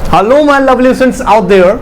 Hello, my lovely students out there.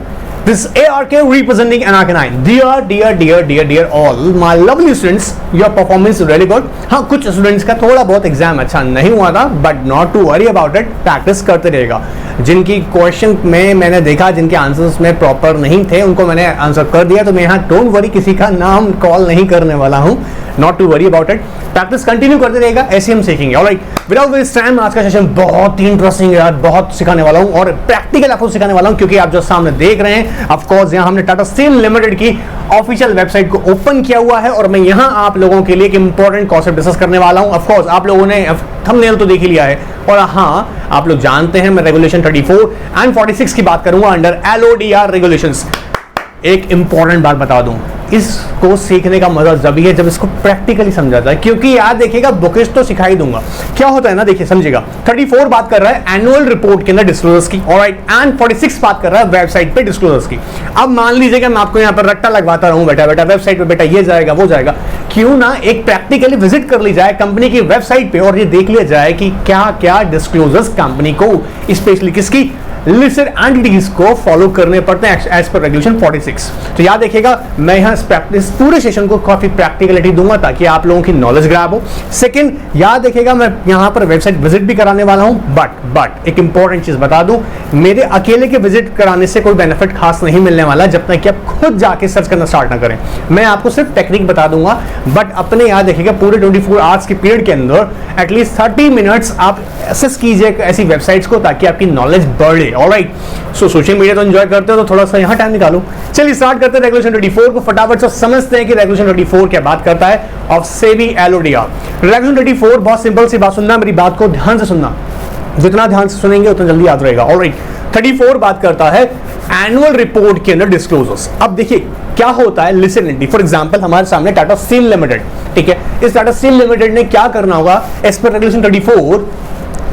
This is ARK representing NRK9. Dear all my lovely students, your performance is really good. हाँ, कुछ students का थोड़ा बहुत exam अच्छा नहीं हुआ था, but not to worry about it, practice करते रहेगा. जिनकी क्वेश्चन में मैंने देखा जिनके आंसर्स में प्रॉपर नहीं थे उनको मैंने आंसर कर दिया, तो मैं यहाँ डोंट वरी किसी का नाम कॉल नहीं करने वाला हूँ. Not to worry about it, practice continue करते रहेगा, ऐसे हम सीखेंगे. ऑलराइट, विदाउट वेस्ट टाइम आज का सेशन बहुत ही इंटरेस्टिंग है यार, बहुत सिखाने वाला हूँ और प्रैक्टिकल आपको सिखाने वाला हूँ, क्योंकि आप जो सामने देख रहे हैं ऑफ कोर्स यहाँ हमने टाटा स्टील लिमिटेड की ऑफिशियल वेबसाइट को ओपन किया हुआ है और मैं यहाँ आप लोगों के लिए एक इंपॉर्टेंट कॉन्सेप्ट डिस्कस करने वाला हूँ. ऑफ कोर्स आप लोगों ने थंबनेल तो देख ही लिया है और हाँ आप लोग जानते हैं मैं रेगुलेशन 34 एंड 46 की बात करूंगा अंडर LODR रेगुलेशंस. एक इंपॉर्टेंट बात बता दूं, इसको सीखने का मजा जब ही है जब इसको प्रैक्टिकली समझा जाए, क्योंकि याद देखिएगा बुकेज तो सिखाई दूंगा. क्या होता है ना, देखिए समझिएगा. 34 बात कर रहा है एनुअल रिपोर्ट के अंदर डिस्क्लोजर्स की, ऑलराइट, एंड 46 बात कर रहा है वेबसाइट पे डिस्क्लोजर्स की. अब मान लीजिएगा मैं आपको यहाँ पर रट्टा लगवाता रहूं, बेटा वेबसाइट पे बेटा ये जाएगा वो जाएगा, क्यों ना एक प्रैक्टिकली विजिट कर ली जाए कंपनी की वेबसाइट पे और ये देख लिया जाए कि क्या क्या डिस्क्लोजर्स कंपनी को स्पेशली किसकी लिस्टेड एंटिटीज को फॉलो करने पड़ते हैं एज पर रेगुलेशन 46. तो याद देखिएगा मैं यहाँ प्रैक्टिस पूरे सेशन को काफी प्रैक्टिकलिटी दूंगा ताकि आप लोगों की नॉलेज ग्रैब हो. सेकंड, याद देखिएगा मैं यहाँ पर वेबसाइट विजिट भी कराने वाला हूँ, बट एक इंपॉर्टेंट चीज बता दूं, मेरे अकेले के विजिट कराने से कोई बेनिफिट खास नहीं मिलने वाला जब तक कि आप खुद जाके सर्च करना स्टार्ट ना करें. मैं आपको सिर्फ टेक्निक बता दूंगा, बट अपने याद देखिएगा पूरे 24 आवर्स के पीरियड के अंदर एटलीस्ट 30 मिनट्स आप एक्सेस कीजिए ऐसी वेबसाइट्स को ताकि आपकी नॉलेज बढ़े. ऑलराइट, सो सोशल मीडिया तो एंजॉय करते हो तो थोड़ा सा यहाँ टाइम निकालो. चलिए स्टार्ट करते हैं रेगुलेशन 24 को फटाफट से समझते हैं कि रेगुलेशन 24 क्या बात करता है ऑफ सेबी LODR. रेगुलेशन 24 बहुत सिंपल सी बात, सुनना मेरी बात को ध्यान से सुनना, जितना ध्यान से सुनेंगे उतना जल्दी याद रहेगा. ऑलराइट, 34 बात करता है एनुअल रिपोर्ट के अंदर डिस्क्लोजर्स. अब देखिए क्या होता है, लिसन एंटिटी फॉर एग्जांपल हमारे सामने टाटा स्टील लिमिटेड, ठीक है, इस टाटा स्टील लिमिटेड ने क्या करना होगा एज पर रेगुलेशन 34,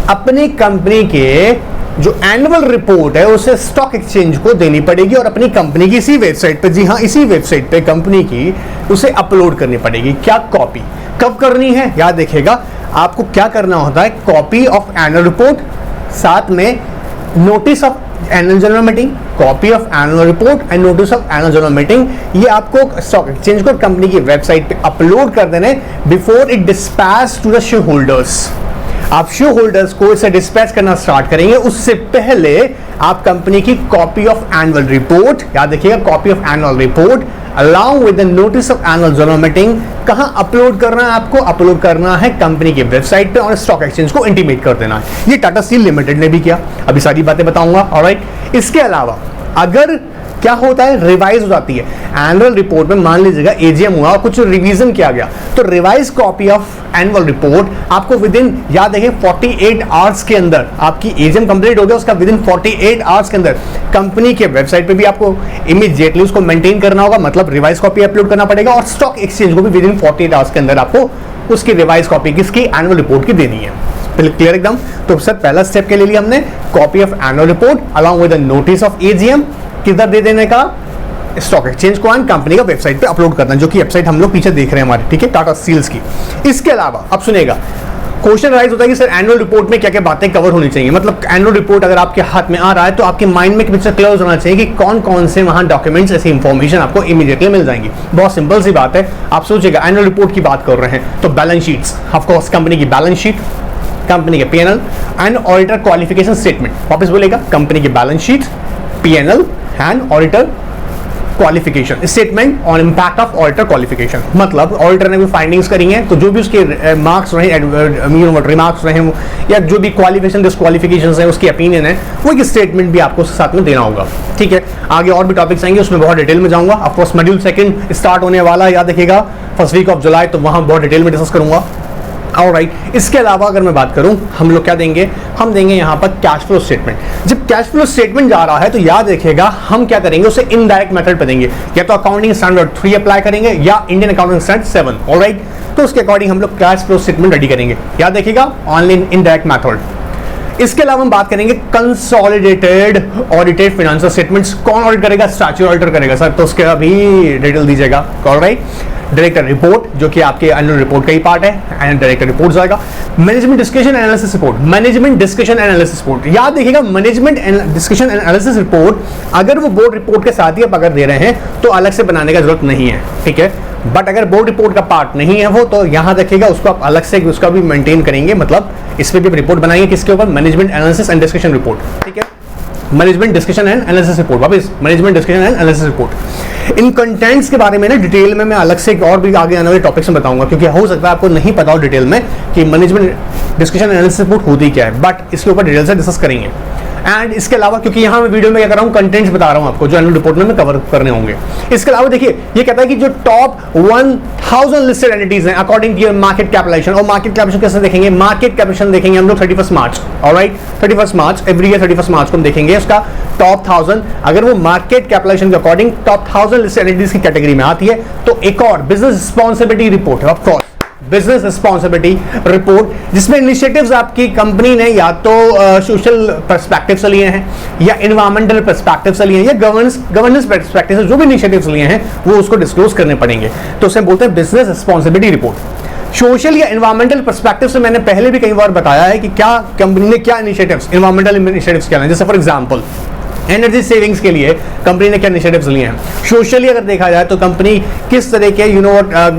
अपनी कंपनी के जो एनुअल रिपोर्ट है उसे स्टॉक एक्सचेंज को देनी पड़ेगी और अपनी कंपनी की इसी वेबसाइट पे, जी हाँ इसी वेबसाइट पे कंपनी की उसे अपलोड करनी पड़ेगी. क्या कॉपी कब करनी है, याद देखिएगा आपको क्या करना होता है, कॉपी ऑफ एनुअल रिपोर्ट, साथ में notice of annual general meeting, copy of annual report and notice of annual general meeting, ये आपको स्टॉक एक्सचेंज को कंपनी की वेबसाइट पे अपलोड कर देने before it dispatch to the share holders. आप शेयर होल्डर्स को इसे डिस्पैच करना स्टार्ट करेंगे उससे पहले आप कंपनी की कॉपी ऑफ एनुअल रिपोर्ट, याद रखिएगा copy of annual report along with the notice of annual general meeting कहां अपलोड करना है, आपको अपलोड करना है कंपनी की वेबसाइट पे और स्टॉक एक्सचेंज को इंटीमेट कर देना है. ये टाटा स्टील लिमिटेड ने भी किया, अभी सारी बातें बताऊंगा. ऑलराइट, इसके अलावा अगर क्या होता है, रिवाइज हो जाती है एनुअल रिपोर्ट में, मान लीजिएगा एजीएम हुआ और कुछ रिवीजन किया गया तो revise copy of annual report आपको विद इन, याद रखिए 48 आवर्स के अंदर, आपकी एजीएम कंप्लीट हो गया उसका विद इन 48 आवर्स के अंदर कंपनी के वेबसाइट पे भी आपको इमीडिएटली उसको मेंटेन करना होगा, मतलब रिवाइज कॉपी अपलोड करना पड़ेगा और स्टॉक एक्सचेंज को भी विद इन 48 आवर्स के अंदर आपको उसकी रिवाइज कॉपी किसकी, एनुअल रिपोर्ट की देनी है. क्लियर एकदम. तो सर पहला स्टेप के लिए हमने copy of annual report along with the notice of AGM किधर दे देने का, स्टॉक एक्सचेंज को एंड कंपनी का वेबसाइट पे अपलोड करना, जो कि वेबसाइट हम लोग पीछे देख रहे हैं हमारे, ठीक है, टाटा स्टील्स की. इसके अलावा अब सुनेगा क्वेश्चन राइज होता है कि सर एनुअल रिपोर्ट में क्या क्या बातें कवर होनी चाहिए, मतलब एनुअल रिपोर्ट अगर आपके हाथ में आ रहा है तो आपके माइंड में पिक्चर क्लियर होना चाहिए कि कौन कौन से वहां डॉक्यूमेंट्स, ऐसी इंफॉर्मेशन आपको इमीडिएटली मिल जाएंगी. बहुत सिंपल सी बात है, आप सोचिएगा एनुअल रिपोर्ट की बात कर रहे हैं तो balance sheets, of course company की बैलेंस शीट, कंपनी के P&L and auditor qualification statement. वापस बोलेगा, कंपनी की balance sheet, P&L and auditor qualification statement on impact of auditor qualification, मतलब ऑडिटर ने भी फाइंडिंग्स करी हैं तो जो भी उसके मार्क्स रहे, रिमार्क्स रहे या जो भी क्वालिफिकेशन डिस्क्वालिफिकेशन है उसकी ओपिनियन है, वो एक स्टेटमेंट भी आपको साथ में देना होगा. ठीक है, आगे और भी टॉपिक्स आएंगे उसमें बहुत डिटेल में जाऊंगा. ऑफकोर्स मॉड्यूल 2 स्टार्ट होने वाला है, याद रखिएगा फर्स्ट वीक ऑफ जुलाई, तो वहां बहुत डिटेल में डिस्कस करूंगा. ऑलराइट, इसके अलावा अगर मैं बात करूं हम लोग क्या देंगे, हम देंगे यहां पर कैश फ्लो स्टेटमेंट. जब कैश फ्लो स्टेटमेंट जा रहा है तो याद रखिएगा हम क्या करेंगे, उसे इनडायरेक्ट मेथड पे देंगे, या तो अकाउंटिंग स्टैंडर्ड 3 अप्लाई करेंगे या इंडियन अकाउंटिंग स्टैंडर्ड 7. ऑलराइट, तो उसके अकॉर्डिंग हम लोग कैश फ्लो स्टेटमेंट रेडी करेंगे. याद रखिएगा ऑनलाइन इनडायरेक्ट मेथड. इसके अलावा हम बात करेंगे कंसोलिडेटेड ऑडिटेड फाइनेंशियल स्टेटमेंट्स। कौन ऑडिट करेगा? स्टैट्यूटरी ऑडिटर करेगा सर, तो उसके अभी डिटेल दीजिएगा। ऑलराइट, डायरेक्टर रिपोर्ट जो कि आपके एनुअल रिपोर्ट का ही पार्ट है, एंड डायरेक्टर रिपोर्ट जाएगा। Management discussion analysis report, management discussion analysis report, याद देखिएगा मैनेजमेंट डिस्कशन एनालिसिस रिपोर्ट अगर वो बोर्ड रिपोर्ट के साथ ही आप अगर दे रहे हैं तो अलग से बनाने का जरूरत नहीं है, ठीक है। बट अगर बोर्ड रिपोर्ट का पार्ट नहीं है वो, तो यहां देखिएगा उसको आप अलग से उसका भी मेंटेन करेंगे, मतलब इस पे भी रिपोर्ट बनाएंगे किसके ऊपर? Management analysis and discussion report, ठीक है। Management discussion and analysis report, वापस management discussion and analysis report. इन कंटेंट्स के बारे में ना डिटेल में मैं अलग से और भी आगे आने वाले टॉपिक्स में बताऊंगा, क्योंकि हो सकता है आपको नहीं पता हो डिटेल में कि मैनेजमेंट डिस्कशन एनालिसिस रिपोर्ट होती क्या है, बट इसके ऊपर डिटेल से डिस्कस करेंगे। एंड इसके अलावा क्योंकि यहाँ मैं वीडियो में क्या कर रहा हूँ, कंटेंट्स बता रहा हूँ आपको जो एनुअल रिपोर्ट में कवर करने होंगे। इसके अलावा देखिए ये कहता है कि जो टॉप 1000 लिस्टेड एंटिटीज हैं अकॉर्डिंग टू मार्केट कैपिटलाइजेशन, और मार्केट कैपिटलाइजेशन कैसे देखेंगे? मार्केट कैपिटलाइजेशन देखेंगे हम लोग 31 मार्च, ऑलराइट, 31 मार्च एवरी ईयर 31 मार्च को हम देखेंगे उसका टॉप 1000। अगर वो मार्केट कैपिटलाइजेशन के अकॉर्डिंग टॉप 1000 लिस्टेड एंटिटीज की कैटेगरी में आती है तो एक और बिजनेस रिस्पॉन्सिबिलिटी रिपोर्ट है, of course business responsibility report, जिसमें इनिशिएटिव्स आपकी कंपनी ने या तो सोशल पर्सपेक्टिव से लिए हैं या एनवायरमेंटल पर्सपेक्टिव से लिए हैं या गवर्नेंस पर्सपेक्टिव से जो भी इनिशिएटिव्स लिए हैं वो उसको डिस्क्लोज करने पड़ेंगे, तो उसे बोलते हैं बिजनेस रिस्पॉन्सिबिलिटी रिपोर्ट। सोशल या एनवायरमेंटल पर्सपेक्टिव से मैंने पहले भी कई बार बताया है कि क्या कंपनी ने क्या इनिशिएटिव्स, एनवायरमेंटल इनिशिएटिव्स क्या हैं, जैसे फॉर एग्जांपल एनर्जी सेविंग्स के लिए कंपनी ने क्या इनिशिएटिव्स लिए हैं। सोशली अगर देखा जाए तो कंपनी किस तरह के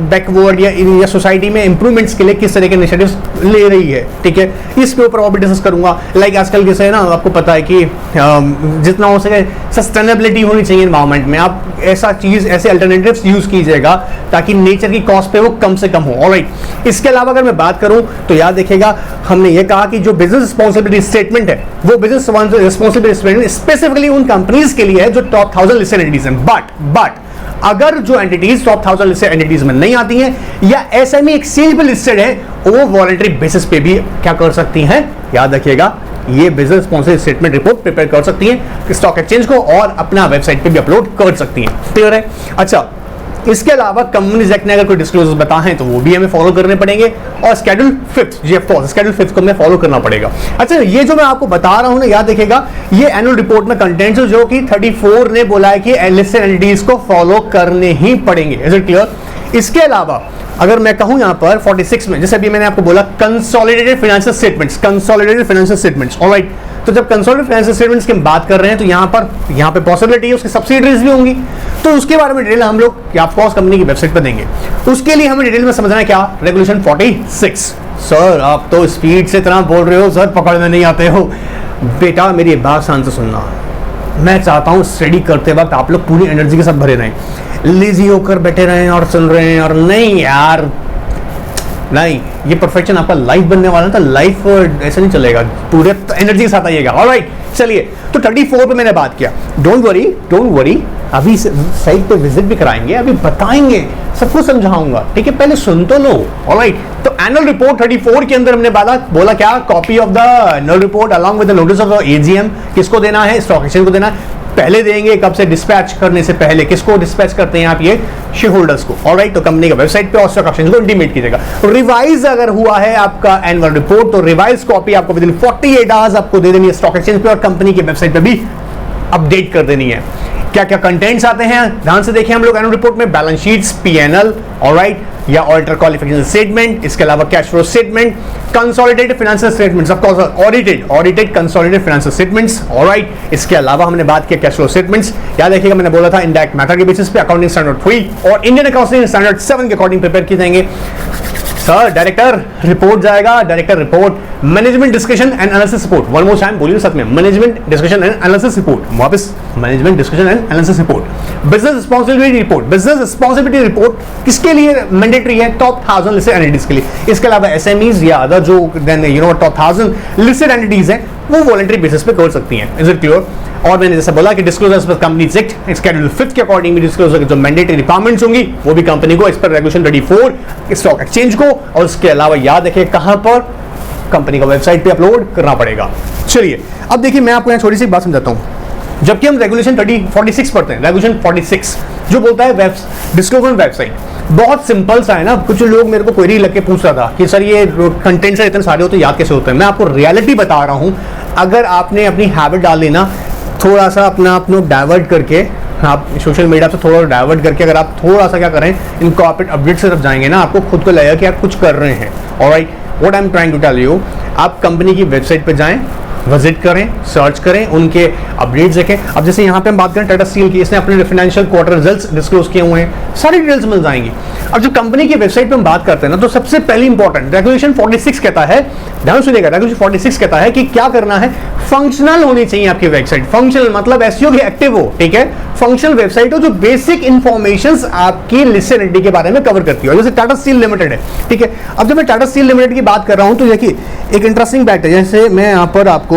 बैकवर्ड या सोसाइटी में इंप्रूवमेंट्स के लिए किस तरह के इनिशिएटिव्स ले रही है, ठीक है। इसके ऊपर और भी डिस्कस करूंगा। लाइक आजकल जैसे है ना, आपको पता है कि जितना हो सके सस्टेनेबिलिटी होनी चाहिए एनवायरमेंट में, आप ऐसा चीज ऐसे अल्टरनेटिव्स यूज कीजिएगा ताकि नेचर की कॉस्ट पे वो कम से कम हो, ऑलराइट। इसके अलावा अगर मैं बात करूं तो याद देखिएगा हमने ये कहा कि जो बिजनेस रिस्पॉन्सिबिलिटी स्टेटमेंट है वो बिजनेस रिस्पॉन्सिबिलिटी स्टेटमेंट स्पेसिफिकली उन कंपनीज के लिए है जो टॉप 1000 लिस्टेड एंटिटीज हैं। बट अगर जो एंटिटीज टॉप 1000 लिस्टेड एंटिटीज में नहीं आती हैं या एसएमई एक्सचेंज पे लिस्टेड है, वो वॉलंटरी बेसिस पे भी क्या कर सकती हैं, याद रखिएगा ये business responsibility statement report prepare कर सकती हैं स्टॉक एक्सचेंज को और अपना वेबसाइट पे भी अपलोड कर सकती हैं, क्लियर है। अच्छा, इसके अलावा कंपनीज एक्ट ने अगर कोई डिस्क्लोजर बताएं तो वो भी हमें फॉलो करने पड़ेंगे, और schedule 5 G of course schedule 5 को हमें फॉलो करना पड़ेगा। अच्छा, ये जो मैं आपको बता रहा हूं ना, याद रखिएगा ये एनुअल रिपोर्ट में कंटेंट्स जो कि 34 ने बोला है कि लिस्टेड एंटिटीज को फॉलो करने ही पड़ेंगे, इज इट क्लियर। इसके अलावा अगर मैं कहूं यहां पर 46 में, जैसे अभी मैंने आपको बोला consolidated financial statements, consolidated financial statements, alright. तो जब कंसोलिडेटेड फाइनेंशियल स्टेटमेंट्स की हम बात कर रहे हैं तो यहां पे पॉसिबिलिटी है उसकी सब्सिडीज भी होंगी, तो उसके बारे में डिटेल हम लोग ऑफ कोर्स कंपनी की वेबसाइट पर देंगे। उसके लिए हमें डिटेल में समझना है क्या, रेगुलेशन 46। सर आप तो स्पीड से इतना बोल रहे हो सर, पकड़ में नहीं आते हो। बेटा मेरी बात शांत से सुनना, मैं चाहता हूं स्टडी करते वक्त आप लोग पूरी एनर्जी के साथ भरे रहें, लेजी होकर बैठे रहें और सुन रहे हैं, और नहीं यार नहीं, ये परफेक्शन आपका लाइफ बनने वाला है, तो लाइफ ऐसे नहीं चलेगा, पूरे एनर्जी के साथ आइएगा, ऑलराइट। चलिए, तो 34 पे मैंने बात किया, डोंट वरी, अभी साइट पे विजिट भी कराएंगे, अभी बताएंगे, सब कुछ समझाऊंगा, ठीक है, पहले सुन तो लो, ऑलराइट। तो एनुअल रिपोर्ट 34 के अंदर हमने बोला क्या, copy of the annual report along with the notice of the AGM किसको देना है, स्टॉक एक्सचेंज को देना है, पहले देंगे, कब से, डिस्पैच करने से पहले। किसको डिस्पैच करते हैं आप, ये शेयर होल्डर्स को, ऑलराइट। तो कंपनी के वेबसाइट पे और स्टॉक एक्सचेंज को इंटीमेट कीजिएगा। रिवाइज अगर हुआ है आपका एनुअल रिपोर्ट तो रिवाइज कॉपी आपको विद इन 48 आवर्स आपको दे देनी है स्टॉक एक्सचेंज पे, और कंपनी की वेबसाइट पे भी अपडेट कर देनी है। क्या क्या कंटेंट्स आते हैं ध्यान से देखिए हम लोग एनुअल रिपोर्ट में, बैलेंस शीट्स, पीएनएल, ऑलराइट, या ऑडिटर क्वालिफिकेशन स्टेटमेंट, इसके अलावा cash flow statement, consolidated financial statements, of course audited consolidated financial statements, alright. इसके अलावा हमने बात किया कैश फ्लो स्टेटमेंट्स, याद रखिएगा मैंने बोला था इंडायरेक्ट मेथड के बेसिस पे अकाउंटिंग स्टैंडर्ड 3 और इंडियन अकाउंटिंग स्टैंडर्ड 7 के अकॉर्डिंग प्रिपेयर किए जाएंगे। सर डायरेक्टर रिपोर्ट जाएगा, director report, management discussion and analysis report, one more time बोलिए साथ में, management discussion and analysis report, वापस management discussion and analysis report, business responsibility report, business responsibility report किसके लिए mandatory है, टॉप 1000 लिस्टेड एंटिटीज के लिए। इसके अलावा एसएमईज या अदर जो टॉप 1000 लिस्टेड एंटिटीज हैं वो वॉलंटरी बेसिस पे कर सकती हैं, इज इट क्लियर। और मैंने जैसा बोला कि डिस्क्लोजर्स पर कंपनीज एक्ट शेड्यूल 5 के अकॉर्डिंग डिस्क्लोजर की जो मैंडेटरी रिक्वायरमेंट्स होंगी वो भी कंपनी को, इस पर रेगुलेशन 34 स्टॉक एक्सचेंज को, और उसके अलावा याद रखिए कहां पर, कंपनी का वेबसाइट पे अपलोड करना पड़ेगा। चलिए अब देखिए मैं आपको यहाँ छोटी सी बात समझाता हूँ। जबकि हम रेगुलेशन 46 पढ़ते हैं, रेगुलेशन 46 जो बोलता है डिस्क्लोजर वेबसाइट, बहुत सिंपल सा है ना। कुछ लोग मेरे को क्वेरी लग के पूछ रहा था कि सर ये कंटेंट से इतने सारे होते याद कैसे होते हैं। मैं आपको रियलिटी बता रहा हूँ, अगर आपने अपनी हैबिट डाल ली ना, थोड़ा सा अपना आप लोग डाइवर्ट करके, आप सोशल मीडिया से थोड़ा डाइवर्ट करके अगर आप थोड़ा सा क्या करें, इन कॉर्पोरेट अपडेट से तरफ जाएंगे ना, आपको खुद को लगेगा कि आप कुछ कर रहे हैं। Alright, what I am trying to tell you, आप कंपनी की वेबसाइट पे जाएं, विजिट करें, सर्च करें, उनके अपडेट्स देखें। अब जैसे यहाँ पे हम बात करें टाटा स्टील की, इसने अपने फाइनेंशियल क्वार्टर रिजल्ट्स डिस्क्लोज किए हुए हैं, सारी डिटेल्स मिल जाएंगी। अब जो कंपनी की वेबसाइट पे हम बात करते हैं ना, तो सबसे पहले इंपॉर्टेंट रेगुलेशन 46 कहता है, ध्यान से देखिएगा, रेगुलेशन 46 कहता है कि क्या करना है, फंक्शनल होनी चाहिए आपकी वेबसाइट। फंक्शनल मतलब एसईओ की एक्टिव हो, ठीक है, फंक्शनल वेबसाइट हो जो बेसिक इंफॉर्मेशंस आपकी लिस्टेड एंटिटी के बारे में कवर करती है, जैसे टाटा स्टील लिमिटेड है, ठीक है। अब जब मैं टाटा स्टील लिमिटेड की बात कर रहा हूं तो देखिए एक इंटरेस्टिंग फैक्ट है, जैसे मैं यहाँ पर आपको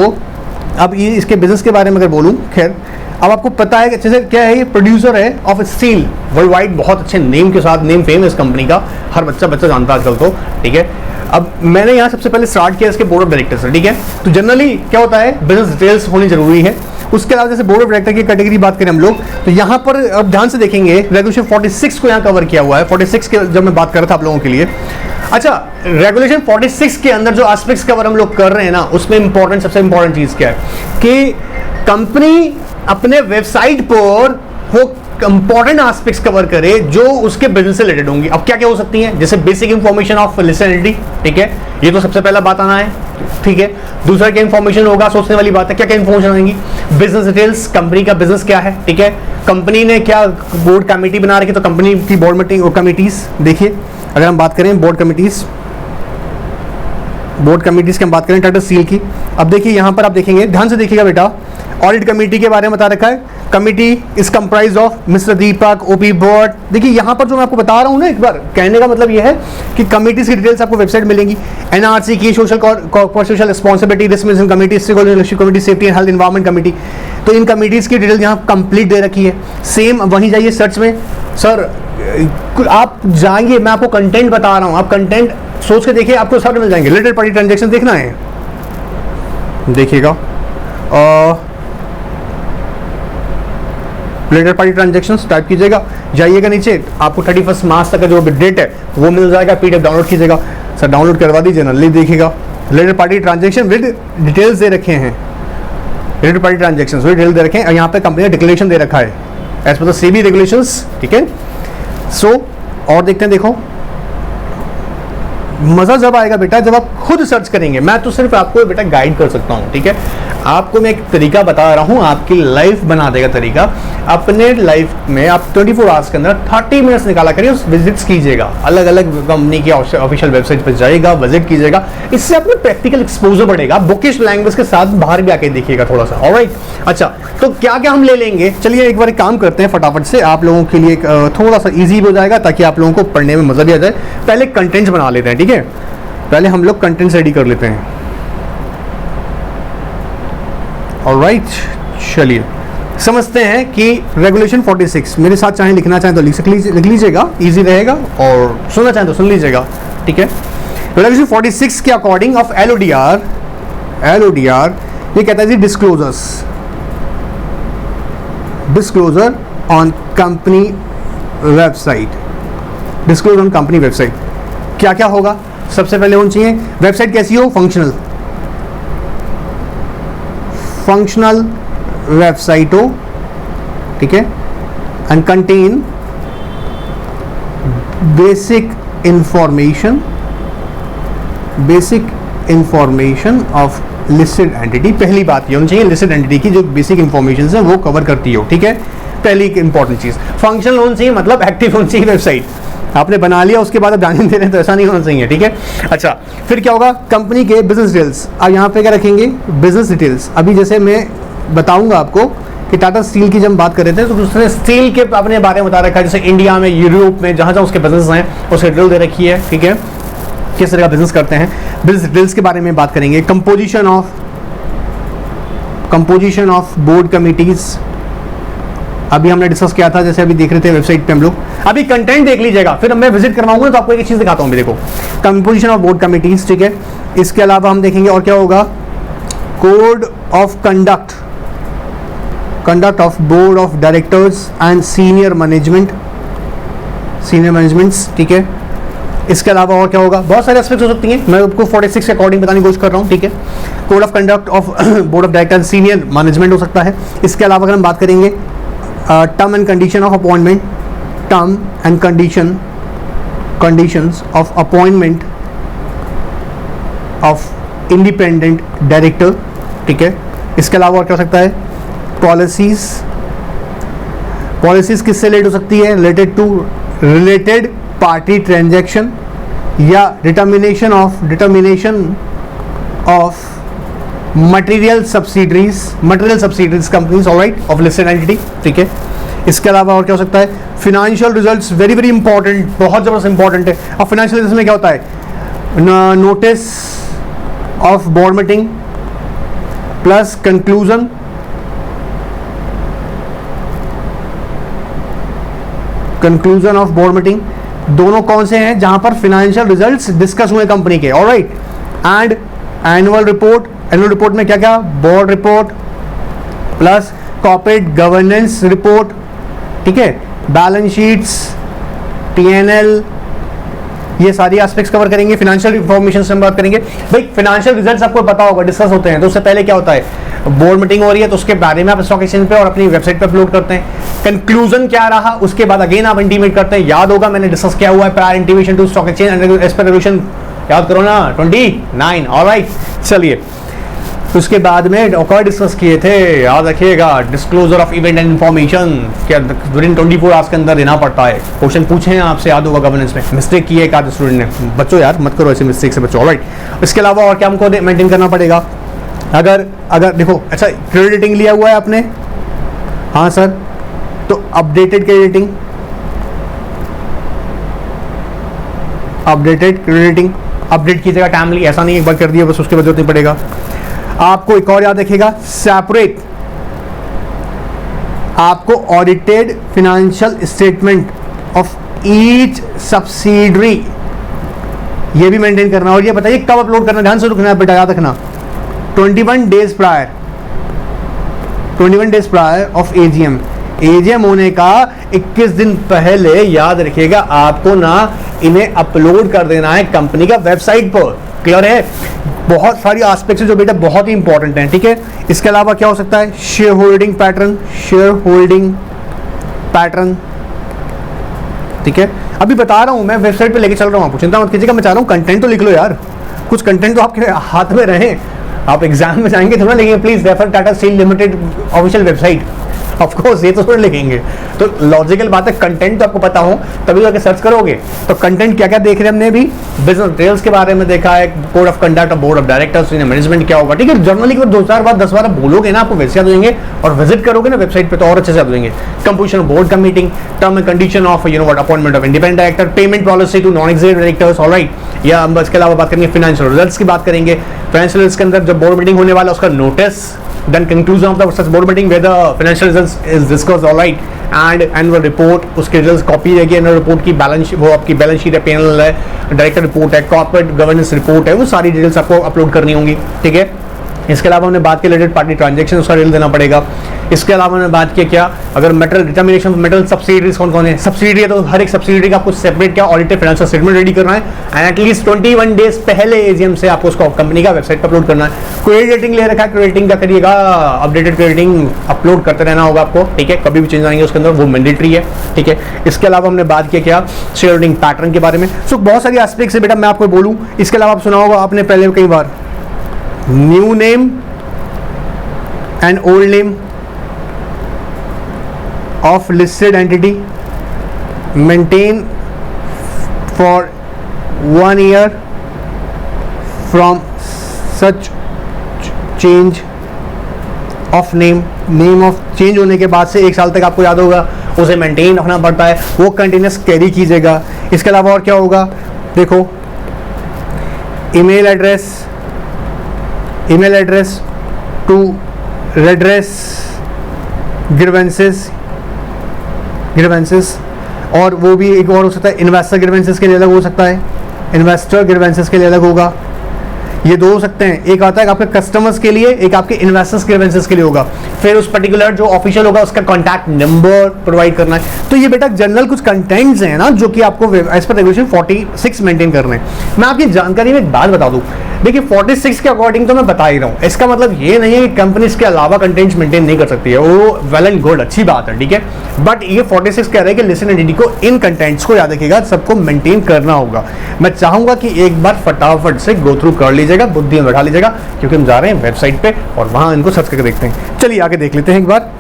अब ये इसके बिजनेस के बारे में अगर बोलूं, खैर अब आपको पता है कि अच्छे से क्या है, ये प्रोड्यूसर है ऑफ स्टील वर्ल्ड वाइड, बहुत अच्छे नेम के साथ, नेम फेम है इस कंपनी का, हर बच्चा जानता है आजकल तो, ठीक है। अब मैंने यहाँ सबसे पहले स्टार्ट किया इसके बोर्ड ऑफ डायरेक्टर्स से, ठीक है। तो जनरली क्या होता है, बिजनेस डिटेल्स होनी जरूरी है। उसके अलावा जैसे बोर्ड ऑफ डायरेक्टर की कैटेगरी बात करें हम लोग, तो यहाँ पर अब ध्यान से देखेंगे रेगुलेशन 46 को यहाँ कवर किया हुआ है। 46 के जब मैं बात कर रहा था आप लोगों के लिए, अच्छा, रेगुलेशन 46 के अंदर जो एस्पेक्ट्स कवर हम लोग कर रहे हैं ना, उसमें इंपॉर्टेंट, सबसे इंपॉर्टेंट चीज क्या है कि कंपनी अपने वेबसाइट पर वो इंपॉर्टेंट एस्पेक्ट्स कवर करे जो उसके बिजनेस से रिलेटेड होंगी। अब क्या क्या हो सकती हैं, जैसे basic information of listed entity, ठीक है, ये तो सबसे पहला बात आना है, ठीक है। दूसरा क्या इंफॉर्मेशन होगा, सोचने वाली बात है, क्या क्या इंफॉर्मेशन आएंगी, बिजनेस डिटेल्स, कंपनी का बिजनेस क्या है, ठीक है, कंपनी ने क्या बोर्ड कमेटी बना रखी, तो कंपनी की बोर्ड मीटिंग और कमिटीज, देखिए अगर हम बात करें बोर्ड कमिटीज की हम बात करें टाटा स्टील की, अब देखिए यहाँ पर आप देखेंगे, ध्यान से देखिएगा बेटा, ऑडिट कमेटी के बारे में बता रखा है, committee is comprise of mister Deepak, OP board. देखिए यहाँ पर जो मैं आपको बता रहा हूँ ना, एक बार कहने का मतलब ये है कि कमेटीज की डिटेल्स आपको वेबसाइट मिलेंगी, एनआरसी की, social social responsibility, risk management committee, stakeholder committee, safety and health environment committee, तो इन कमेटीज की डिटेल यहाँ कंप्लीट दे रखी है। सेम वहीं जाइए सर्च में, सर आप जाएंगे, मैं आपको कंटेंट बता रहा हूँ, आप कंटेंट सोच के देखिए, आपको सब मिल जाएंगे। रिलेटेड पार्टी ट्रांजैक्शन देखना है, देखिएगा, रिलेटेड पार्टी ट्रांजैक्शंस टाइप कीजिएगा, जाइएगा नीचे, आपको 31 मार्च तक का जो डेट है वो मिल जाएगा, पीडीएफ डाउनलोड कीजिएगा, सर डाउनलोड करवा दीजिए ना, देखिएगा related party transaction with details दे रखे हैं, related party transactions with detail दे रखे हैं, और यहाँ पे कंपनी ने डिक्लेरेशन दे रखा है as per the SEBI regulations, ठीक है। सो और देखते हैं, देखो मजा जब आएगा बेटा जब आप खुद सर्च करेंगे, मैं तो सिर्फ आपको बेटा गाइड कर सकता हूँ, ठीक है, आपको मैं एक तरीका बता रहा हूँ, आपकी लाइफ बना देगा तरीका। अपने लाइफ में आप 24 आवर्स के अंदर 30 मिनट्स निकाला करिए, उस विजिट्स कीजिएगा, अलग अलग कंपनी की ऑफिशियल वेबसाइट पर जाइएगा, विजिट कीजिएगा, इससे अपने प्रैक्टिकल एक्सपोजर बढ़ेगा, बुकिश लैंग्वेज के साथ बाहर भी आके देखिएगा थोड़ा सा। ऑलराइट, अच्छा तो क्या क्या हम ले लेंगे, चलिए एक बार काम करते हैं फटाफट से, आप लोगों के लिए थोड़ा सा ईजी हो जाएगा ताकि आप लोगों को पढ़ने में मजा भी आ जाए। पहले कंटेंट्स बना लेते हैं, ठीक है, पहले हम लोग कंटेंट्स रेडी कर लेते हैं। ऑलराइट, चलिए समझते हैं कि रेगुलेशन 46, मेरे साथ चाहे लिखना चाहें तो लिख लीजिएगा, इजी रहेगा, और सुनना चाहें तो सुन लीजिएगा, ठीक है। रेगुलेशन 46 के अकॉर्डिंग ऑफ एलओडीआर ये कहता है जी डिस्क्लोजर ऑन कंपनी वेबसाइट, क्या क्या होगा, सबसे पहले होना चाहिए वेबसाइट कैसी हो, फंक्शनल वेबसाइट हो, ठीक है, and contain basic information of listed entity. पहली बात ये होनी चाहिए लिस्टेड एंटिटी की जो बेसिक इंफॉर्मेशन है वो कवर करती हो, ठीक है, पहली इंपॉर्टेंट चीज। फंक्शनल होनी चाहिए मतलब एक्टिव होनी चाहिए वेबसाइट, आपने बना लिया उसके बाद आप ध्यान दे रहे हैं तो ऐसा नहीं होना चाहिए, ठीक है। अच्छा फिर क्या होगा, कंपनी के बिजनेस डिटेल्स, अब यहाँ पे क्या रखेंगे, बिजनेस डिटेल्स। अभी जैसे मैं बताऊंगा आपको कि टाटा स्टील की जब बात कर रहे थे तो उसने स्टील के अपने बारे में बता रखा है, जैसे इंडिया में, यूरोप में, जहाँ जहाँ उसके बिजनेस हैं उसके डिटेल दे रखी है, ठीक है, किस तरह का बिजनेस करते हैं, बिजनेस डिटेल्स के बारे में बात करेंगे। कंपोजिशन ऑफ बोर्ड कमिटीज, अभी हमने डिस्कस किया था, जैसे अभी देख रहे थे वेबसाइट पे हम लोग। अभी कंटेंट देख लीजिएगा, फिर मैं विजिट करवाऊंगा तो आपको एक चीज दिखाता हूं। देखो कंपोजिशन ऑफ बोर्ड कमिटीज, ठीक है, इसके अलावा हम देखेंगे और क्या होगा, code of conduct of board of directors and senior managements, ठीक है, इसके अलावा और क्या होगा, बहुत सारे एस्पेक्ट्स हो सकती हैं, मैं आपको 46 के अकॉर्डिंग बताने की कोशिश कर रहा हूँ, ठीक है। Code of conduct of board of director, senior management हो सकता है। इसके अलावा अगर हम बात करेंगे term and condition of appointment, term and conditions of appointment of independent director, ठीक है। इसके अलावा और क्या हो सकता है, पॉलिसीज किससे रिलेट हो सकती है, रिलेटेड पार्टी ट्रांजैक्शन या determination of material subsidiaries companies, alright, of listed entity, ठीक है। इसके अलावा और क्या हो सकता है, financial results, very very important, बहुत जबरदस्त इंपॉर्टेंट है। अब फिनेंशियल रिजल्ट्स में क्या होता है, notice of board meeting plus conclusion of board meeting, दोनों कौन से हैं, जहां पर फाइनेंशियल रिजल्ट्स डिस्कस हुए कंपनी के, ऑलराइट। एंड एनुअल रिपोर्ट में क्या क्या, board report plus corporate governance report, ठीक है, बैलेंस शीट्स, टीएनएल, ये सारी एस्पेक्ट्स कवर करेंगे। फाइनेंशियल इंफॉर्मेशन से हम बात करेंगे। भाई फाइनेंशियल रिजल्ट्स आपको पता होगा डिस्कस होते हैं, तो उससे पहले क्या होता है, बोर्ड मीटिंग हो रही है तो उसके बारे में आप स्टॉक एक्सचेंज पे और अपनी वेबसाइट पे अपलोड करते हैं। कंक्लूजन क्या रहा, उसके बाद अगेन आप इंटीमेट करते हैं। याद होगा मैंने डिस्कस किया हुआ है, prior intimation to stock exchange as per regulation, याद करो ना, 29, ऑलराइट। चलिए उसके बाद में और डिस्कस किए थे, याद रखिएगा, disclosure of event and information क्या विदिन 24 आवर्स के अंदर देना पड़ता है। क्वेश्चन पूछे हैं आपसे, याद होगा गवर्नेंस में, मिस्टेक की है एक आध स्टूडेंट ने, बच्चों यार मत करो ऐसे मिस्टेक से बच्चों, ऑलराइट। इसके अलावा और क्या हमको मेंटेन करना पड़ेगा, अगर देखो, अच्छा क्रेडिट रेटिंग लिया हुआ है आपने, हाँ सर, तो अपडेटेड क्रेडिट रेटिंग अपडेट कीजिएगा टाइमली, ऐसा नहीं एक बार कर दिया बस उसके बाद जरूरत नहीं पड़ेगा। आपको एक और याद रखिएगा, सेपरेट आपको audited financial statement of each subsidiary ये भी मेंटेन करना। और ये बताइए कब अपलोड करना, ध्यान से रखना बेटा, याद रखना 21 डेज प्रायर ऑफ एजीएम होने का 21 दिन पहले, याद रखिएगा, आपको ना इन्हें अपलोड कर देना है कंपनी का वेबसाइट पर। क्लियर है, बहुत सारी एस्पेक्ट्स जो बेटा बहुत ही इंपॉर्टेंट हैं, ठीक है। इसके अलावा क्या हो सकता है, शेयर होल्डिंग पैटर्न, ठीक है। अभी बता रहा हूं मैं, वेबसाइट पे लेके चल रहा हूं, आपको चिंता मत कीजिएगा, मैं चाह रहा हूं कंटेंट तो लिख लो यार, कुछ कंटेंट तो आपके हाथ में रहे। आप एग्जाम में जाएंगे थोड़ा लिखेंगे, please refer Tata steel limited official website, of course ये तो थोड़ा लिखेंगे। तो लॉजिकल बात है, कंटेंट तो आपको पता हो तभी जाके सर्च करोगे। तो कंटेंट क्या क्या देख रहे हैं हमने, भी बिजनेस डिटेल्स के बारे में देखा है, code of conduct of board of directors, management क्या होगा, ठीक है। जर्नली 2-4 बार 10 बार बोलोगे ना, आपको वैसे याद होंगे, और विजिट करोगे ना वेबसाइट पे तो और अच्छे से याद होंगे। कंपोजिशन ऑफ बोर्ड का meeting, term and condition of appointment of independent director, payment policy to non executive directors, alright. या हम इसके अलावा बात करेंगे फाइनेंशियल रिजल्ट्स की बात करेंगे। फाइनेंशियल रिजल्ट्स के अंदर जब बोर्ड मीटिंग होने वाला उसका notice, then conclusion of the such board meeting where the financial results is discussed, all right, and annual report, उसके रिजल्ट्स कॉपी रहेगी, एनुअल रिपोर्ट की बैलेंस, वो आपकी बैलेंस शीट है, पीएनएल है, डायरेक्टर रिपोर्ट है, कॉर्पोरेट गवर्नेंस रिपोर्ट है, वो सारी डिटेल्स आपको अपलोड करनी होंगी, ठीक है। इसके अलावा हमने बात की रिलेटेड पार्टी ट्रांजैक्शन, उसका डिटेल देना पड़ेगा। इसके अलावा हमने बात किया क्या, अगर metal determination of metal subsidies कौन कौन है, सब्सिडी है तो हर एक सब्सिडी का आपको सेपरेट क्या ऑडिटेड फाइनेंशियल स्टेटमेंट रेडी करना है, एंड एटलीस्ट 21 डेज पहले एजीएम से आपको उसको कंपनी का वेबसाइट पर अपलोड करना है। क्रेडिट रेटिंग ले रखा है, क्रेडिट रेटिंग क्या करिएगा, अपडेटेड क्रेडिट रेटिंग अपलोड करते रहना होगा आपको, ठीक है। कभी भी चेंज आएंगे उसके अंदर, वो मैंडेटरी है, ठीक है। इसके अलावा हमने बात किया क्या, शेयर होल्डिंग पैटर्न के बारे में। सो बहुत सारी एस्पेक्ट्स है बेटा, मैं आपको बोलूँ। इसके अलावा आप सुना होगा आपने पहले कई बार, new name and old name of listed entity maintain for 1 year from such change of name of change होने के बाद से 1 साल तक आपको याद होगा उसे मेंटेन रखना पड़ता है, वो कंटिन्यूस कैरी कीजिएगा। इसके अलावा और क्या होगा, देखो ईमेल एड्रेस टू रेड्रेस ग्रीवेंसेस, और वो भी एक और हो सकता है, इन्वेस्टर ग्रीवेंसेस के लिए अलग हो सकता है, इन्वेस्टर ग्रीवेंसेस के लिए अलग होगा। ये दो हो सकते हैं, एक आता है आपके कस्टमर्स के लिए, एक आपके इन्वेस्टर्स ग्रीवेंसेस के लिए होगा। फिर उस पर्टिकुलर जो ऑफिशियल होगा उसका कॉन्टैक्ट नंबर प्रोवाइड करना है। तो ये बेटा जनरल कुछ कंटेंट्स हैं ना जो कि आपको एज पर रेगुलेशन 46 मेंटेन करने हैं। मैं आपकी जानकारी में एक बात बता दूं, देखिए 46 के अकॉर्डिंग तो मैं बता ही रहा हूं, इसका मतलब ये नहीं है कि कंपनी इसके अलावा कंटेंट्स मेंटेन नहीं कर सकती है, वो वेल एंड गुड, अच्छी बात है, ठीक है। बट ये 46 कह रहे हैं कि लिसन एंटिटी को इन कंटेंट्स को याद रखिएगा, सबको मेंटेन करना होगा। मैं चाहूंगा कि एक बार फटाफट से गो थ्रू कर लीजिएगा, बुद्धि में बैठा लीजिएगा, क्योंकि हम जा रहे हैं वेबसाइट पे और वहां इनको सर्च करके देखते हैं। चलिए आगे देख लेते हैं एक बार।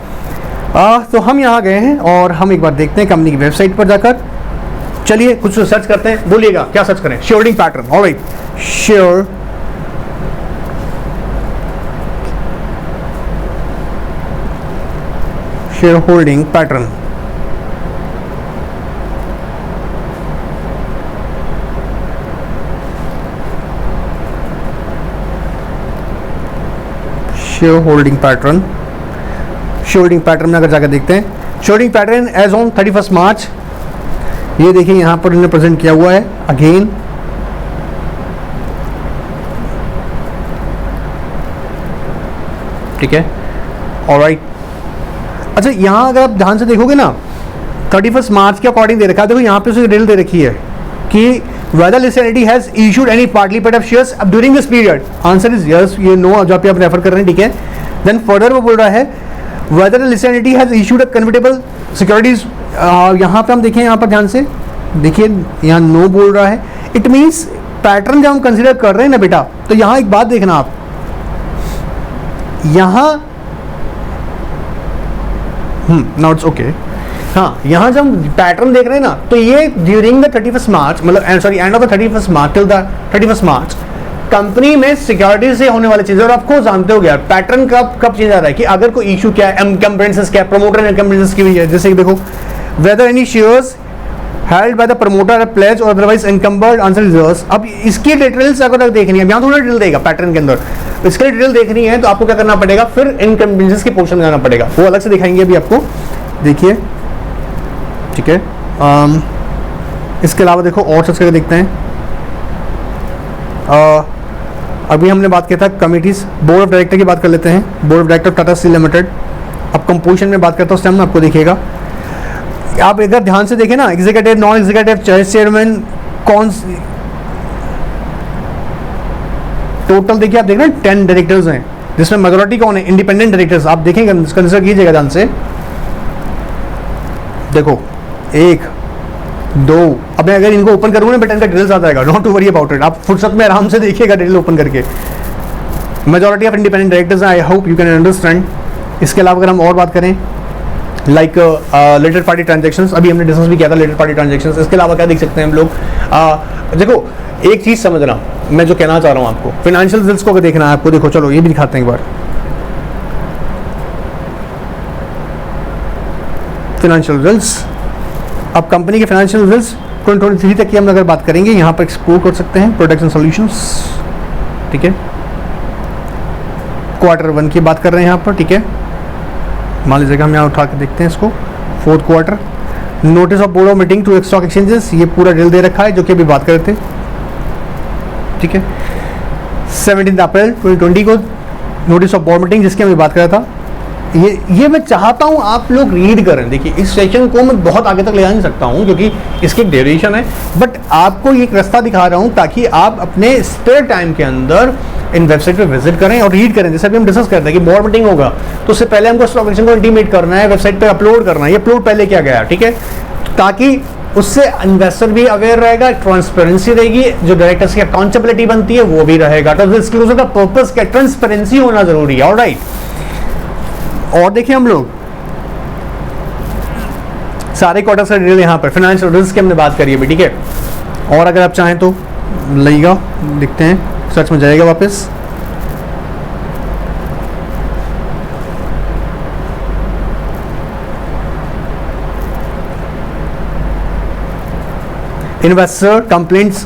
तो हम यहाँ गए हैं और हम एक बार देखते हैं कंपनी की वेबसाइट पर जाकर। चलिए कुछ सर्च करते हैं, बोलिएगा क्या सर्च करें? Share holding pattern, alright, share holding pattern. Share holding pattern, share holding pattern में अगर जाकर देखते हैं, share holding pattern as on 31 March, ये देखिए यहां पर इन्होंने प्रेजेंट किया हुआ है अगेन। ठीक है, ऑलराइट। अच्छा यहां अगर आप ध्यान से देखोगे ना, 31 मार्च के अकॉर्डिंग दे रखा है, देखो यहां पे उसे डिटेल दे रखी है कि whether listed entity has issued any partly paid up shares during this period, answer is yes, ये नो जहाँ पे आप रेफर कर रहे हैं, ठीक है। देन फर्दर वो बोल रहा है whether the listed entity has issued a convertible securities, यहाँ पे हम देखें, यहाँ पर ध्यान से देखिए, यहाँ नो बोल रहा है। इट मीन्स पैटर्न जब हम कंसिडर कर रहे हैं ना बेटा, तो यहाँ एक बात देखना आप, यहाँ नॉट्स ओके, हाँ यहाँ जब हम पैटर्न देख रहे हैं ना, तो ये ड्यूरिंग द 31 मार्च, मतलब sorry end of the 31 March till the 31 March company में सिक्योरिटी से होने वाली चीजें, और आपको जानते हो गया पैटर्न कब चेंज आ रहा है कि अगर कोई इशू क्या है, इनकम्बेंसेस क्या है, प्रमोटर इनकम्बेंसेस की भी है। जैसे कि देखो whether any shares held by the promoter a pledge or otherwise encumbered, answer is yes। अब इसकी डिटेल्स अगर देखनी है, यहाँ थोड़ा डिटेल देगा पैटर्न के अंदर, इसके लिए डिटेल देखनी है तो आपको क्या करना पड़ेगा, फिर इनकम्बेंसेस के पोर्शन में जाना पड़ेगा, वो अलग से दिखाएंगे अभी आपको, देखिए, ठीक है। इसके अलावा देखो और सर्च करके देखते हैं। अभी हमने बात किया था कमिटीज, बोर्ड ऑफ डायरेक्टर की बात कर लेते हैं, board of director Tata steel limited. अब कंपोजिशन में बात करता हूँ उस टाइम में आपको दिखेगा, आप अगर ध्यान से देखें ना, एग्जीक्यूटिव, नॉन एग्जीक्यूटिव, चेयरमैन, कौन टोटल देखिए, आप देख रहे हैं 10 डायरेक्टर्स हैं, जिसमें मेजॉरिटी कौन है, इंडिपेंडेंट डायरेक्टर्स। आप देखेंगे, कंसिडर कीजिएगा ध्यान से, देखो 1 2, अब मैं अगर इनको ओपन करूंगा ना बेटा, इनका डिटेल्स आ जाएगा, not to worry about it, आप फुर्सत में आराम से देखिएगा डिटेल ओपन करके। Majority of independent directors, I hope you can understand. इसके अलावा अगर हम और बात करें लाइक रिलेटेड पार्टी ट्रांजैक्शंस, अभी हमने डिस्कस भी किया था रिलेटेड पार्टी ट्रांजैक्शंस। इसके अलावा क्या देख सकते हैं हम लोग, देखो एक चीज समझना, मैं जो कहना चाह रहा हूं आपको, फाइनेंशियल रिजल्ट्स को अगर देखना है आपको, देखो चलो ये भी दिखाते हैं एक बार। फाइनेंशियल रिजल्ट्स, अब कंपनी के फाइनेंशियल रिजल्ट्स 2023 तक की हम अगर बात करेंगे, यहाँ पर एक्सप्लोर कर सकते हैं प्रोडक्ट्स एंड सॉल्यूशंस, ठीक है। क्वार्टर 1 की बात कर रहे हैं यहाँ पर, ठीक है। मान लीजिएगा हम यहाँ उठा के देखते हैं इसको, 4th quarter, notice of board of meeting to stock exchanges, ये पूरा डिटेल दे रखा है जो कि अभी बात कर रहे थे, ठीक है। 17 अप्रैल 2020 को नोटिस ऑफ बोर्ड मीटिंग, जिसकी अभी बात कर रहा था। ये मैं चाहता हूं आप लोग रीड करें, देखिए इस सेशन को मैं बहुत आगे तक ले जा नहीं सकता हूं क्योंकि इसकी ड्यूरेशन है, बट आपको ये एक रास्ता दिखा रहा हूं ताकि आप अपने स्पेयर टाइम के अंदर इन वेबसाइट पे विजिट करें और रीड करें। जैसे अभी हम डिस्कस करते हैं कि बोर्ड मीटिंग होगा तो उससे पहले हमको स्टॉक एक्सचेंज को इंटीमेट करना है, वेबसाइट पे अपलोड करना है, ये अपलोड पहले किया गया, ठीक है, ताकि उससे इन्वेस्टर भी अवेयर रहेगा, ट्रांसपेरेंसी रहेगी, जो डायरेक्टर्स की अकाउंटेबिलिटी बनती है वो भी रहेगा। तो डिस्क्लोजर का पर्पस क्या, ट्रांसपेरेंसी होना जरूरी है, ऑलराइट। और देखिए हम लोग सारे क्वार्टर से डिटेल यहाँ पर फाइनेंशियल रिजल्ट्स की हमने बात करी है, ठीक है। और अगर आप चाहें तो लगेगा, देखते हैं, सर्च में जाएगा वापस, इन्वेस्टर कंप्लेंट्स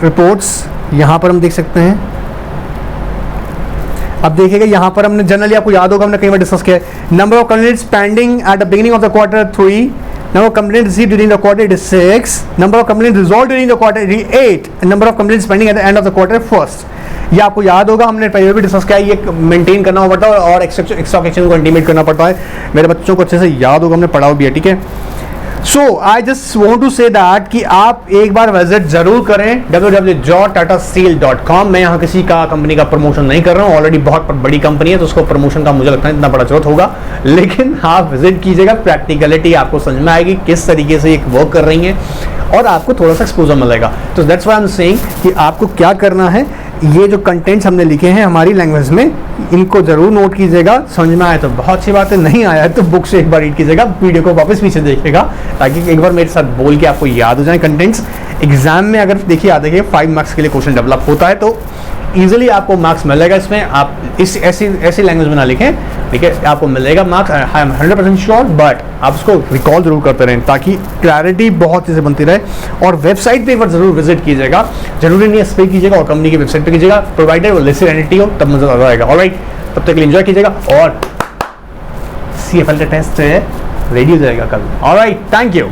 रिपोर्ट्स, यहाँ पर हम देख सकते हैं। अब देखिएगा यहाँ पर हमने जनरली, आपको याद होगा हमने कई बार डिस्कस किया है, number of complaints pending at the beginning of the quarter 3, number of complaints received during the quarter it is 6, number of complaints resolved during the quarter 8, and number of complaints pending at the end of the quarter 1st। ये आपको याद होगा, हमने पहले भी discuss किया, ये maintain करना पड़ता है और स्टॉक एक्सचेंज को इंटीमेट करना पड़ता है। मेरे बच्चों को अच्छे से याद होगा, हमने पढ़ा भी है, ठीक है। So I just want to say that कि आप एक बार विजिट जरूर करें www.tatasteel.com। मैं यहाँ किसी का कंपनी का प्रमोशन नहीं कर रहा हूँ, ऑलरेडी बहुत बड़ी कंपनी है तो उसको प्रमोशन का मुझे लगता है इतना बड़ा जरूरत होगा, लेकिन आप विजिट कीजिएगा, प्रैक्टिकलिटी आपको समझ में आएगी किस तरीके से ये वर्क कर रही है और आपको थोड़ा सा एक्सपोजर मिलेगा। तो that's why I am saying कि आपको क्या करना है, ये जो कंटेंट्स हमने लिखे हैं हमारी लैंग्वेज में, इनको जरूर नोट कीजिएगा। समझ में आया तो बहुत अच्छी बात है, नहीं आया तो बुक से एक बार रीड कीजिएगा, वीडियो को वापस पीछे देखिएगा ताकि एक बार मेरे साथ बोल के आपको याद हो जाए कंटेंट्स। एग्जाम में अगर देखिए याद है 5 मार्क्स के लिए क्वेश्चन डेवलप होता है तो इजीली आपको मार्क्स मिलेगा इसमें। आप इस ऐसी लैंग्वेज में ना लिखें, ठीक है, आपको मिलेगा marks, I am 100% sure, but आप उसको रिकॉल जरूर करते रहें ताकि क्लैरिटी बहुत चीज़ें बनती रहे। और वेबसाइट पे एक बार जरूर विजिट कीजिएगा, जरूरी नहीं है इस पर कीजिएगा और कंपनी की वेबसाइट पे कीजिएगा, प्रोवाइडेड वो लिस्टेड एंटिटी हो तब मजा आ जाएगा। ऑलराइट, तब तक के लिए एंजॉय कीजिएगा और CFL का टेस्ट रेडी हो जाएगा कल। Alright, thank you.